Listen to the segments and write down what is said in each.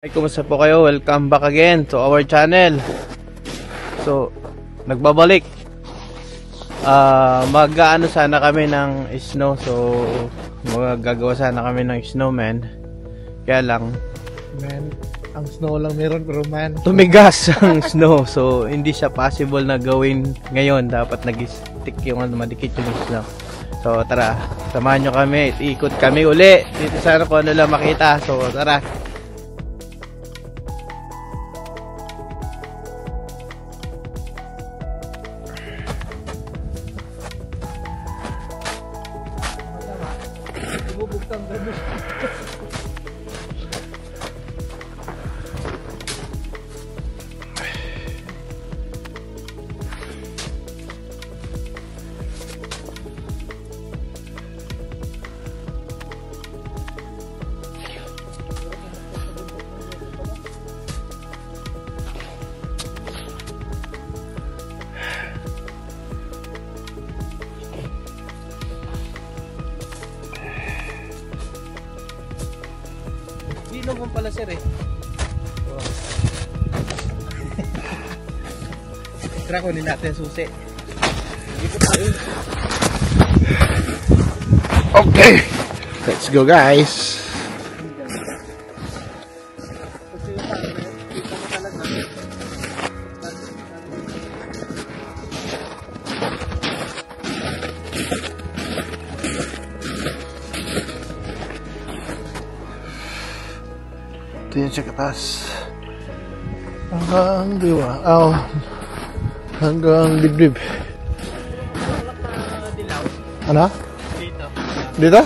Hi, kumusta po kayo? Welcome back again to our channel. So, nagbabalik. Mag-ano sana kami ng snow. So, magagawa sana kami ng snowman. Kaya lang, Man, ang snow lang meron pero man, tumigas ang snow. So, hindi siya possible na gawin ngayon. Dapat nag-stick yung madikit yung snow. So, tara. Samahan nyo kami. Ikot kami uli. Dito sana kung ano lang makita. So, tara. bubugtang gabi. Dino mo pala sir eh. Oh. Tara kunin natin susi. Okay, let's go guys. Ito yung sa katas hanggang diwa, hanggang dibdib. Ano? Dito. Dito?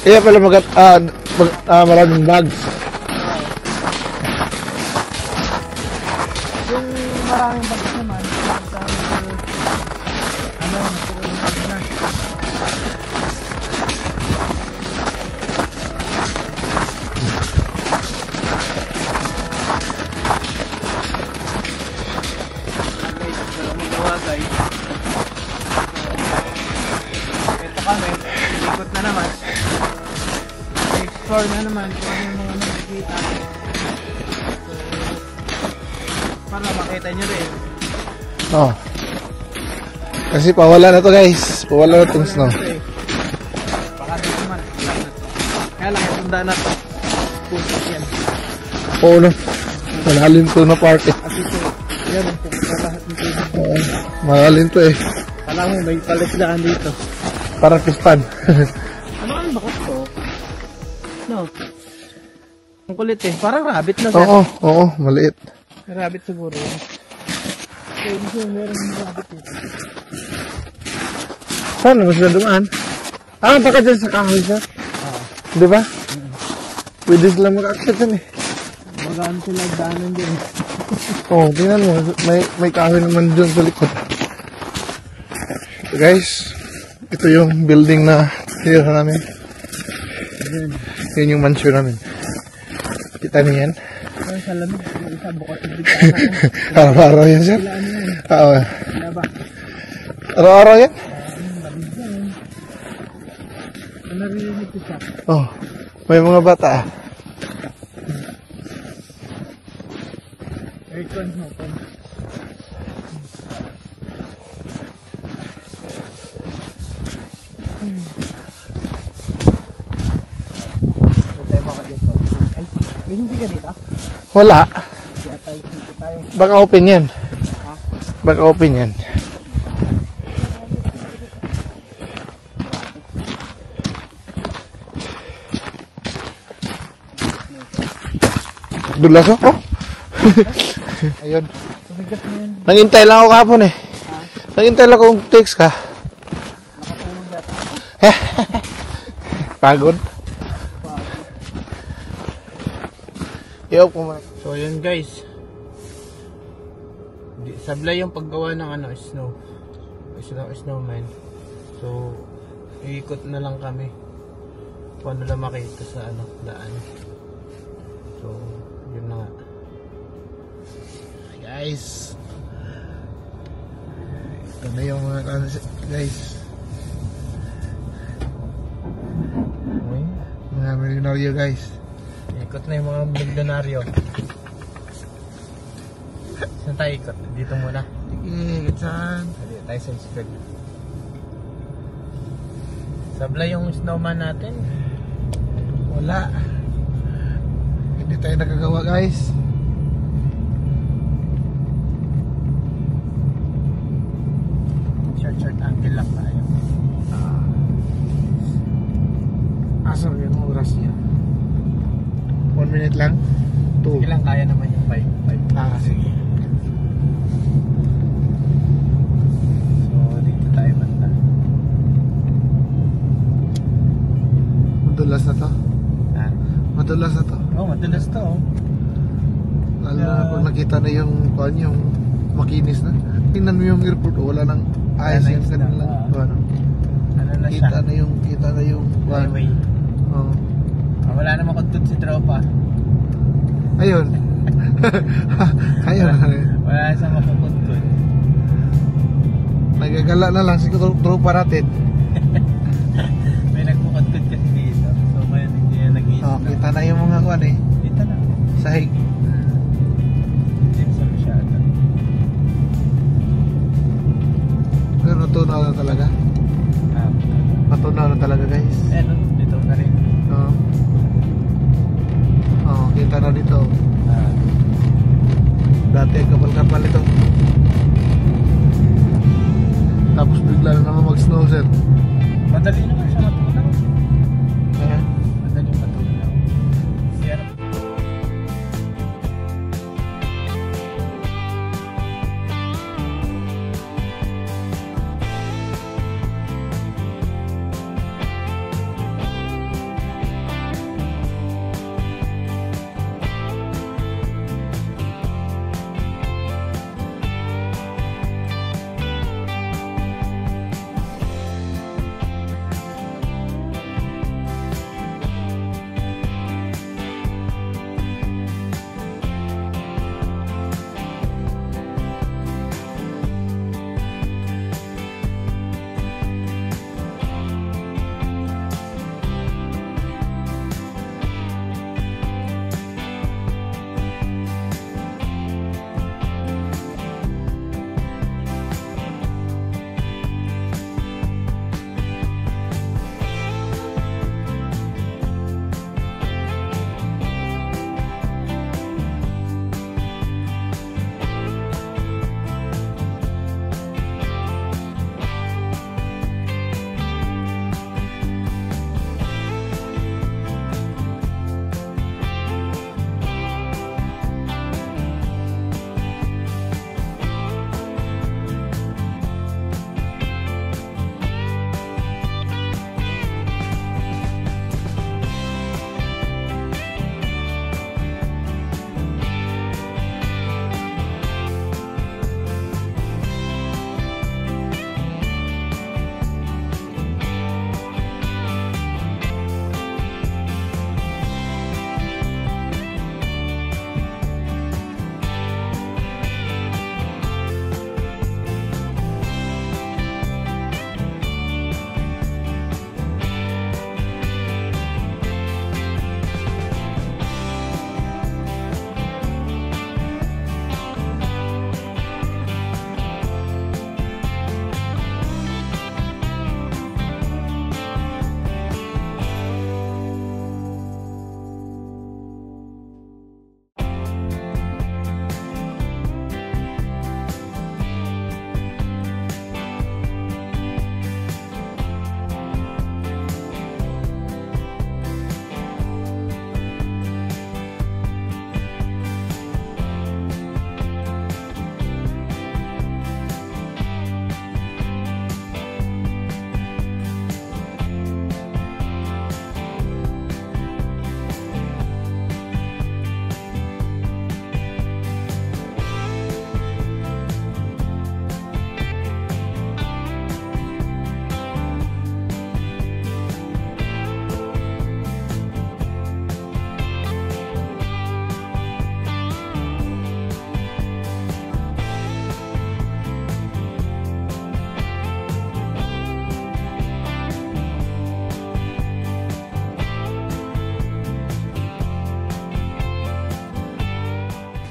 Kaya pala maraming bags. Yung maraming bags naman, Ito kami, ikot na naman. Explore na naman kung ano yung mga nakikita. Para makita nyo rin. oh. Kasi pawala na to guys. Pawala na itong snow. Baka dito naman. Kaya lang, itunda na to. Pusok yan. Oo na. Malalim to na part eh. At ito, yan ang pupunta lahat nito. Oo. Malalim to eh. Alam mo, may palisdaan dito. Parang pispan. Ano ang bakit to? No. Ang kulit eh. Parang rabbit na sir. Oo, maliit. Rabbit siguro. Okay, meron ng rabbit dito. Saan naman sila dumaan? Baka dyan sa kahoy sir. Di ba? Pwede sila mag-akit dyan eh. Magaan sila daanan dyan. Oo, tingnan mo. May kahoy naman dyan sa likod. So guys, ito yung building na tira namin. Yun yung mansion namin. Kita niyo yan? Ay, sa lamig. Yung isa bukas na bigla. Araw-araw yan sir? Wala ano yan. Oo. Wala ba? Araw-araw yan? Lamig yan. Narinig ko siya. Oh, may mga bata ah. Aircon mo. Hindi ka dito? Wala. Kaya tayo. Baka open yan. Baka open yan. Dulas ako. Ayun. Tumigas mo yan. Nangintay lang ako kahapon eh. Nangintay lang kung text ka. Nakatulog dati. Pagod. Yo, So yun guys. Sablay yung paggawa ng snowman. So iikot na lang kami. Kung ano lang makita sa daan. So yun na nga. guys. Ito na yung mga guys. milyonaryo guys. Ikot na yung mga milyonaryo. Saan tayo ikot? Dito muna. Sige, saan? Dito tayo sa school. Sablay yung snowman natin. Wala. Hindi tayo nakagawa guys. Short angle lang tayo. Asal yung oras niya? 1 minute lang? 2. Sige lang, kaya naman yung 5. Sige. So, dito tayo banda. Madulas na to? Ha? Madulas na to? Oh, madulas to. Oh. Lalo na pag nakita na yung yung makinis na. Tingnan mo yung airport, wala nang ayos Wala na yung yung ganun snow. lang. Ano na siya? Kita na yung Highway. Oh. Wala naman kuntun si tropa. Ayun. Ayun. Wala sa makukuntun. Nagagala na lang si tropa natin. May nagkukuntun kasi dito. So ngayon hindi na nag-iisip. Kita na yung mga kuwan eh. Dito na. Sahig. Hindi sa masyado. Pero natunaw na talaga. Natunaw na talaga guys. Dito na rin. Kita na dito. Dati kapal-kapal ito. Tapos bigla na naman mag-snow sir.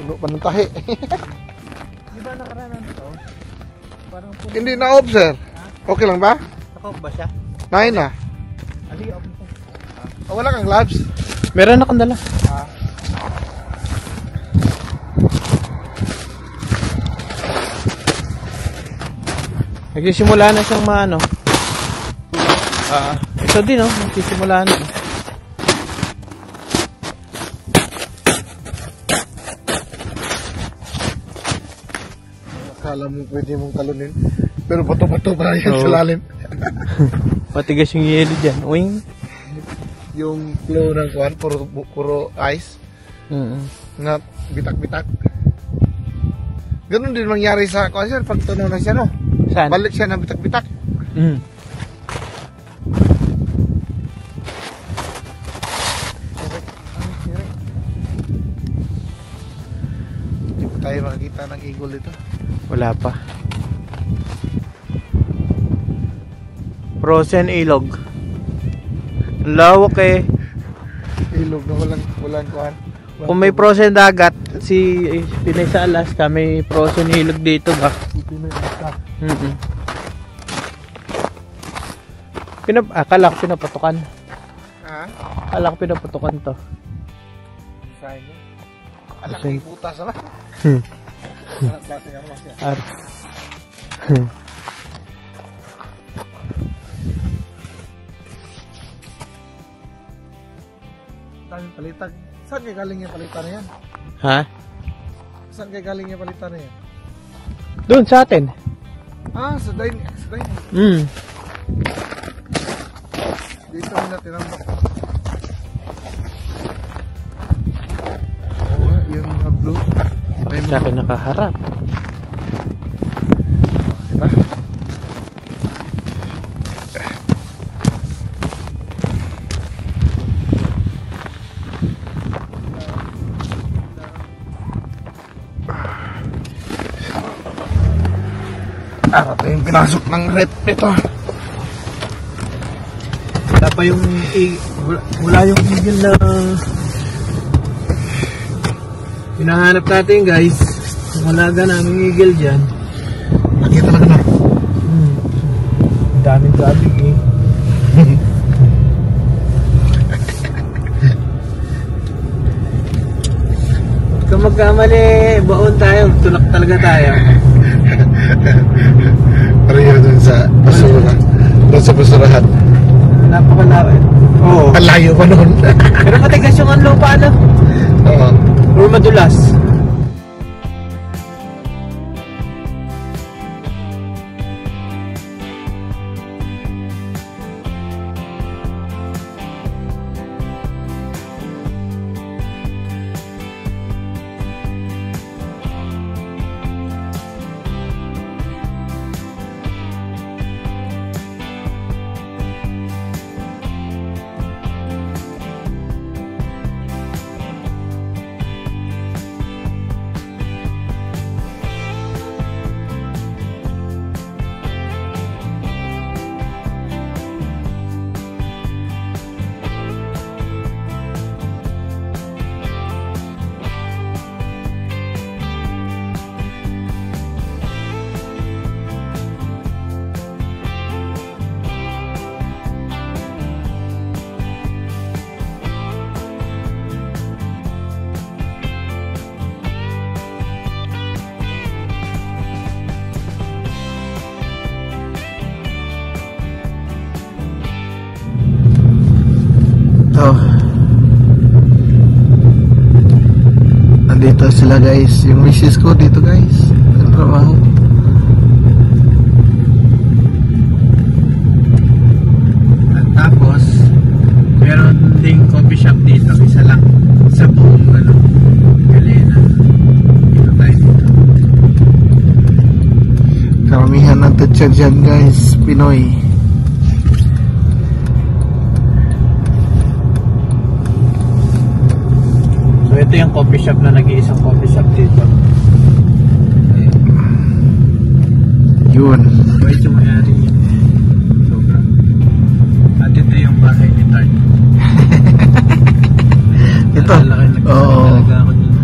Puno pa ng tahi. Di ba nakaranan ito? Parang puno. Hindi na-off, sir. Okay lang ba? Naka-off ba siya? Nahin na. Ali, off mo. Wala kang gloves? Meron akong dala. Nagsisimula na siyang maano. Ito din oh, nagsisimula na. Akala mo pwede mong talunin. Pero bato-bato pa yan sa lalim. Matigas yung yelo dyan. Uwing. Yung flow ng kuwan, puro ice. Na bitak-bitak. Ganun din mangyari sa kuwan, sir. Pag tunaw na siya, no? Saan? Balik siya ng bitak-bitak. Hindi pa tayo makakita ng eagle dito. Wala pa. Frozen ilog. Ang lawak eh. Ilog na walang kuwan. Kung may frozen dagat, si Pinay sa Alaska, may frozen ilog dito ba? Akala ko pinapatukan. Akala ko pinapatukan to. Sayang yun. Alak ay butas na. Anak basa nga naman siya. Palitan. Saan kayo galing yung palitan na yan? Ha? Saan kayo galing yung palitan na yan? Doon sa atin. Sa dining. Dito muna tinambak. Yung mga blue. Sa akin nakaharap. Diba? Ito yung pinasok ng rep ito. Wala pa yung wala yung eagle na hinahanap natin guys. Wala ka namin eagle dyan. Nakita talaga na. Daming gabig eh. Kung magkamali, baon tayo. Tulak talaga tayo. Pero yun dun sa basura. Dun sa basurahan. Napakalawin. Oo. Ang layo pa nun. Pero matigas yung ang lupa, ano? Oo. Or madulas. Nandito sila guys, yung misis ko dito guys, nagtrabaho. At tapos meron ding coffee shop dito, isa lang sa buong Galena. Dito tayo dito. Karamihan ng teacher dyan guys, Pinoy. So ito yung coffee shop na nag-iisang coffee shop dito. Yun. Wait yung mayari yun. Sobra. At ito yung bahay ni Tart. Ito? Oo. Talaga ako dito.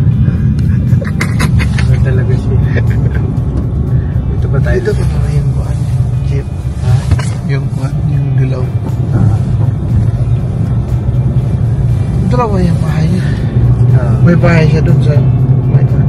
tayo. Dito pa naman yung kuhan, jeep. Yung kuhan, yung dilaw. Dalawa yung bahay niya. May bahay siya dun sa may kuhan.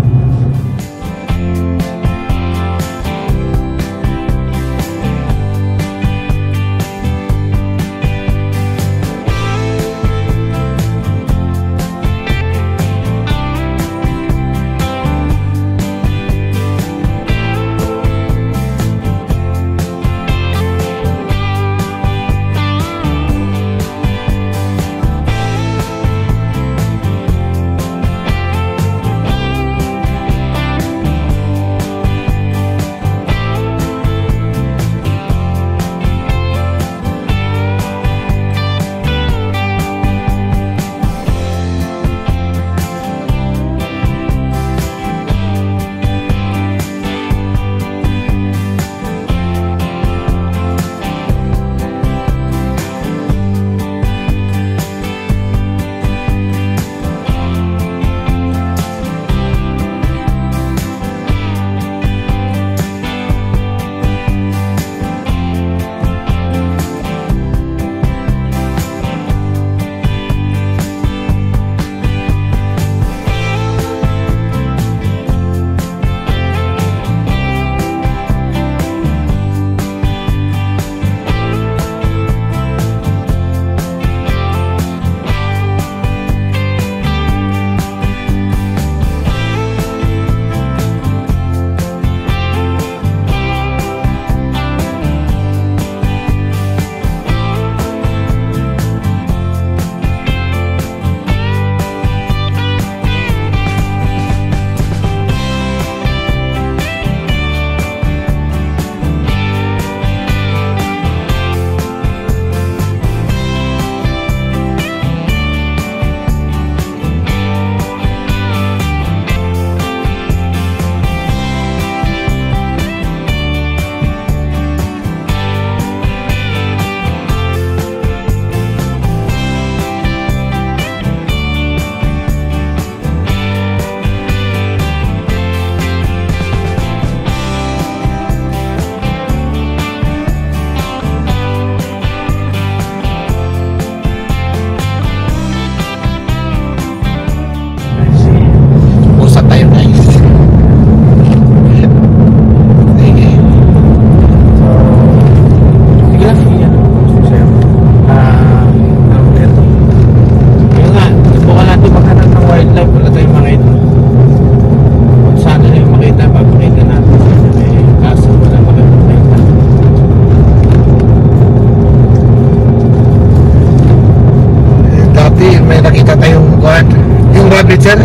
Rabbit sir,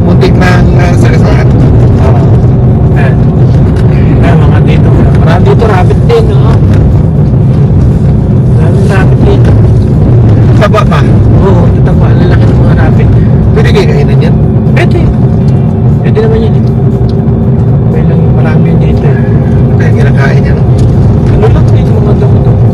muntik na sagasaan. Kaya mga dito. Marami dito rabbit din, no? Maraming rabbit dito. Taba pa? Oo, taba. Lalaki ng mga rabbit. Pwede kayo kainan yan? Pwede. Pwede naman yan. Kaya lang marami yun dito. Kaya kinakain yan. Ano lang dito mga damo-damo.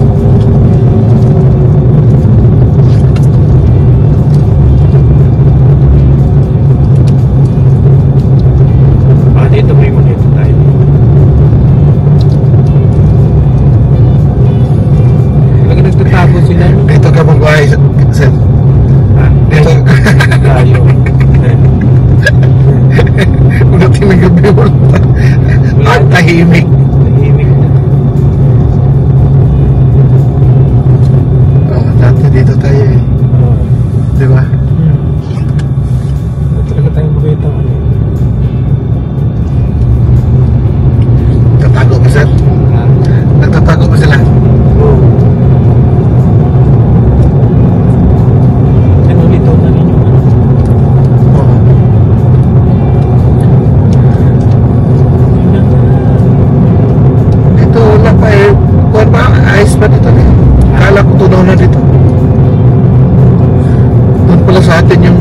Dito may makita tayo. Pag nagtatago sila. Dito ka mag-buhay, sir. Dito. Tayo. Wala tinagabi mo. Ang tahimik. Tahimik na. Dati dito tayo eh. Di ba? Talaga tayo makita ko. Nagtatago ba sir? Nagtatago ba sila? Oo. Sinulito na ninyo. Oo. Dito wala pa eh. Kuwan ba? Ayos pa dito eh. Kala ko tunaw na dito. Doon pala sa atin yung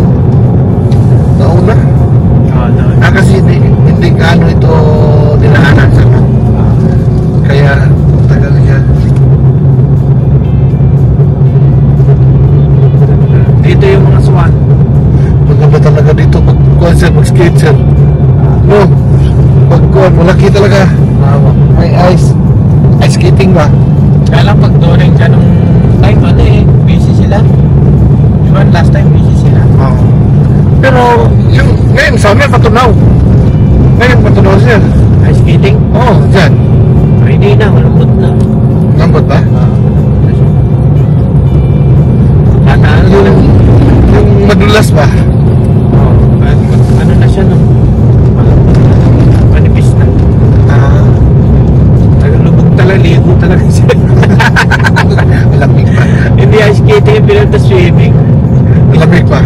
nauna. Kasi hindi gaano ito dinaanan sa kaya tagal siya. Dito yung mga swan. Maganda talaga dito pag-concert, mag-skate sir. No, pag-concert, malaki talaga. May ice skating ba? Kaya lang pag during ka nung time, busy sila. Diba, last time busy sila. Oo. Pero, yung, ngayon, summer, patunaw. Ngayon, patunaw siya. Ice skating? Oo, dyan. Hindi na, malambot na. Lambot ba? Yung madulas ba? Ano na siya, no? Manipis na. Lubog talaga, ligo talaga siya. Malamig pa. Hindi ice skating, pinunta swimming. Malamig pa.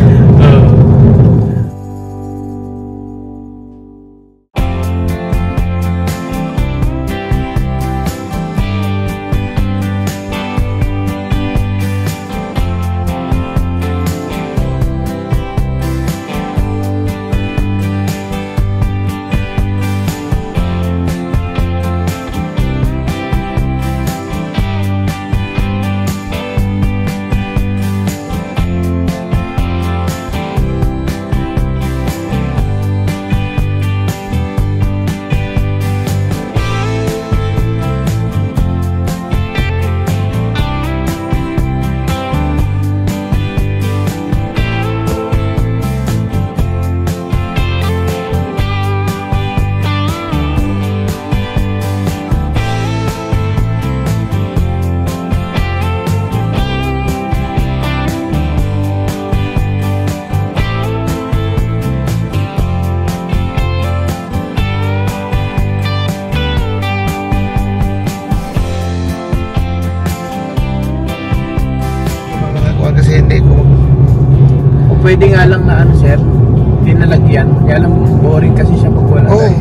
Kasi hindi ko. O pwede nga lang na ano, sir, dinalagyan. Kaya lang boring kasi siya pag wala. Oo.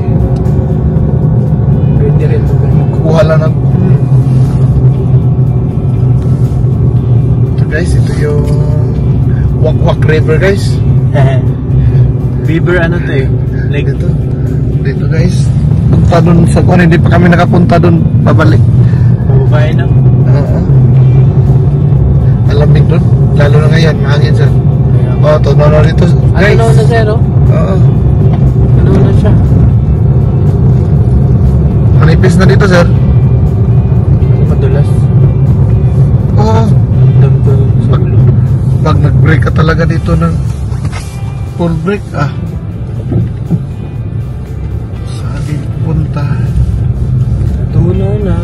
Pwede rin. Kukuha lang ng... Ito guys, ito yung Wakwak River guys. Beaver ano to eh? Like Dito guys. Punta dun sa kung hindi pa kami nakapunta dun, pabalik. Mababay na. Oo. Malamig dun. Lalo na ngayon, mahangin sir. Oo, tunaw na dito guys. Ano na sir, oh? Oo. Ano na siya? Manipis na dito sir. Madulas. Oo. Damdam sa ulo. Pag nag-break ka talaga dito ng full break, saan din punta? Tunaw na,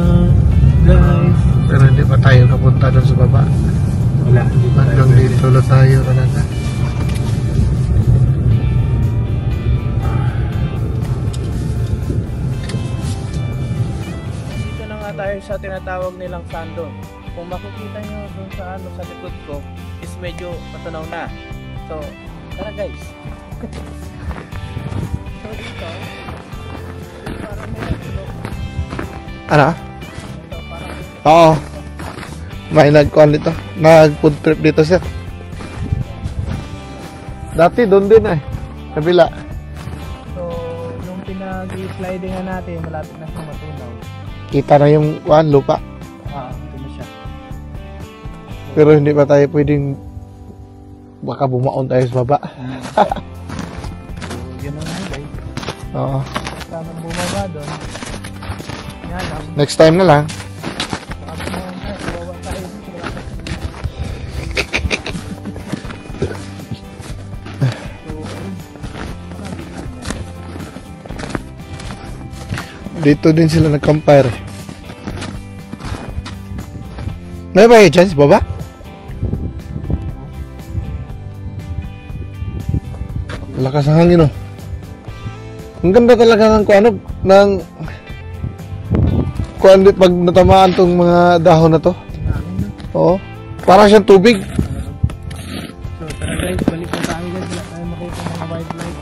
guys. Pero hindi pa tayo kapunta doon sa baba. Wala. Hanggang dito lang tayo talaga. Dito na nga tayo sa tinatawag nilang sandong. Kung makikita nyo dun sa ano sa likod ko is medyo patunaw na. So, tara guys. So dito, parang may nagsulok. Ano? Ito, parang Oo. May nag-con dito. Nag-food trip dito sir. Dati doon din kabila. so, nung pinag-slidingan natin, malapit na siyang matunaw. Kita na yung lupa. Ito na siya. Pero hindi pa tayo pwedeng baka bumaon tayo sa baba. So, yun ang guys. Oo. Sana bumaba doon. Yan lang. Next time na lang. Dito din sila nag-campfire. May ba yung chance baba? Lakas ang hangin oh. Ang ganda talaga ng kuan dit pag natamaan tong mga dahon na to. Oo. Para siyang tubig. So tara guys, balik na tayo guys. Wala tayo makita ng wildlife.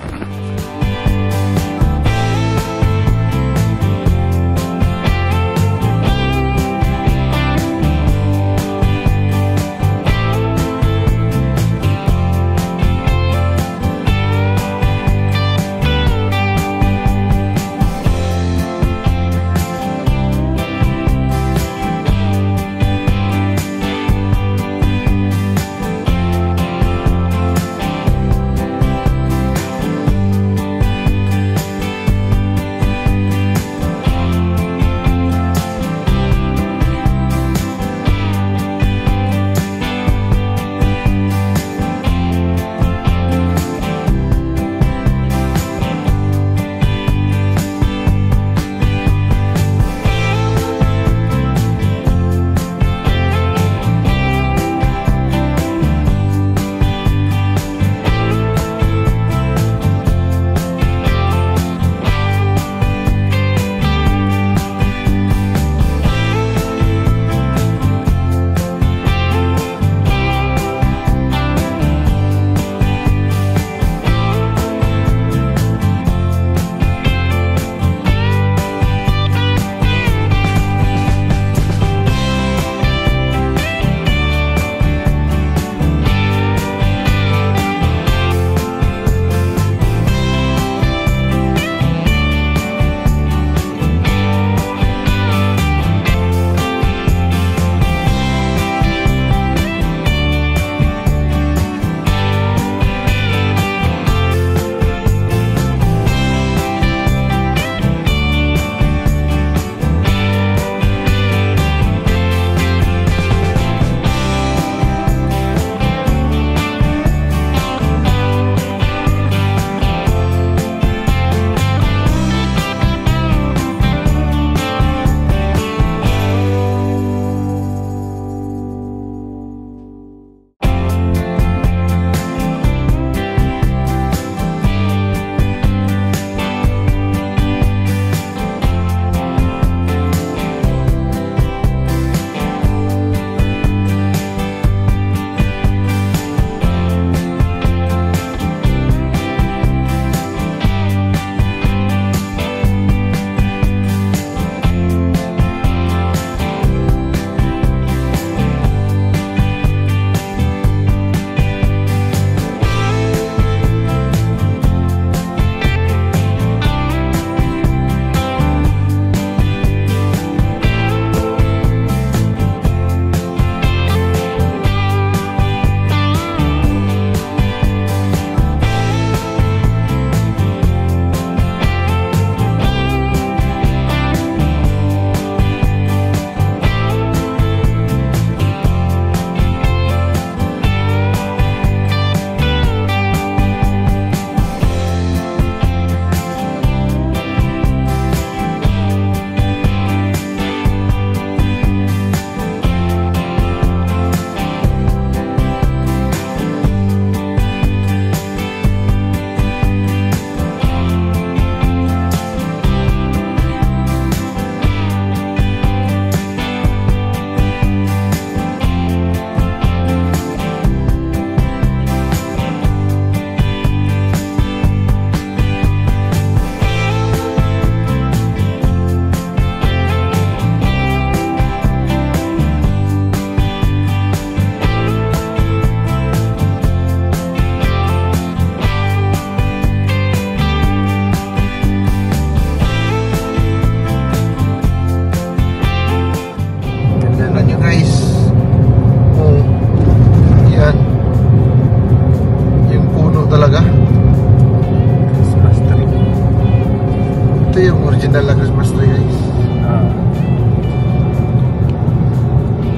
Original na Christmas tree guys.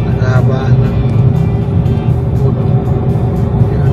Naghahabaan ng puno. Yan.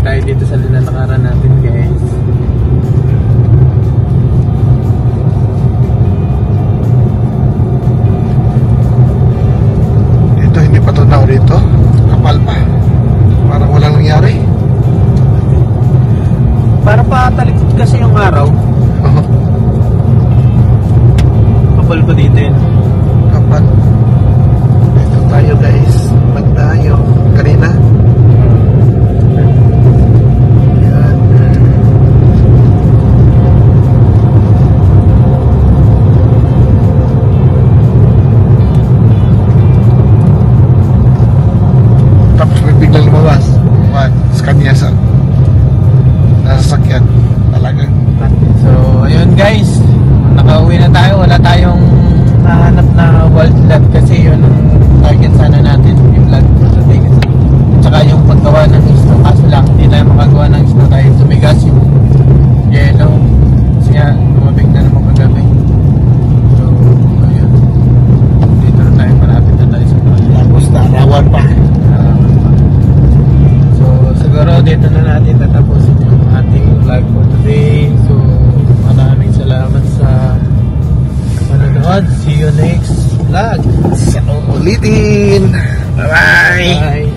Tayo dito sa linalakaran natin guys. Ito hindi pa tunaw dito. Kapal pa. Parang walang nangyari. Para pa talikod kasi yung araw. Kapal ko dito yun. Kapal. Ito tayo guys. Magtayo. Kanina. Biglang lumabas. Kanya sa nasasakyan. Talagang. So, ayun guys. Nakauwi na tayo. Wala tayong nahanap na wild lot kasi yun ang target sana natin. Yung vlog for today kasi. Tsaka yung paggawa ng snow. Kaso lang, hindi tayo makagawa ng snow dahil tumigas yung yellow. Kasi nga, lumabig na naman kagabi. So, ayun. Dito na tayo. Malapit na tayo sa mga. Tapos na. Rawan pa. Siguro dito na natin tatapusin yung ating vlog for today. So maraming salamat sa panonood. See you next vlog. Sa ulitin. Bye-bye. Bye.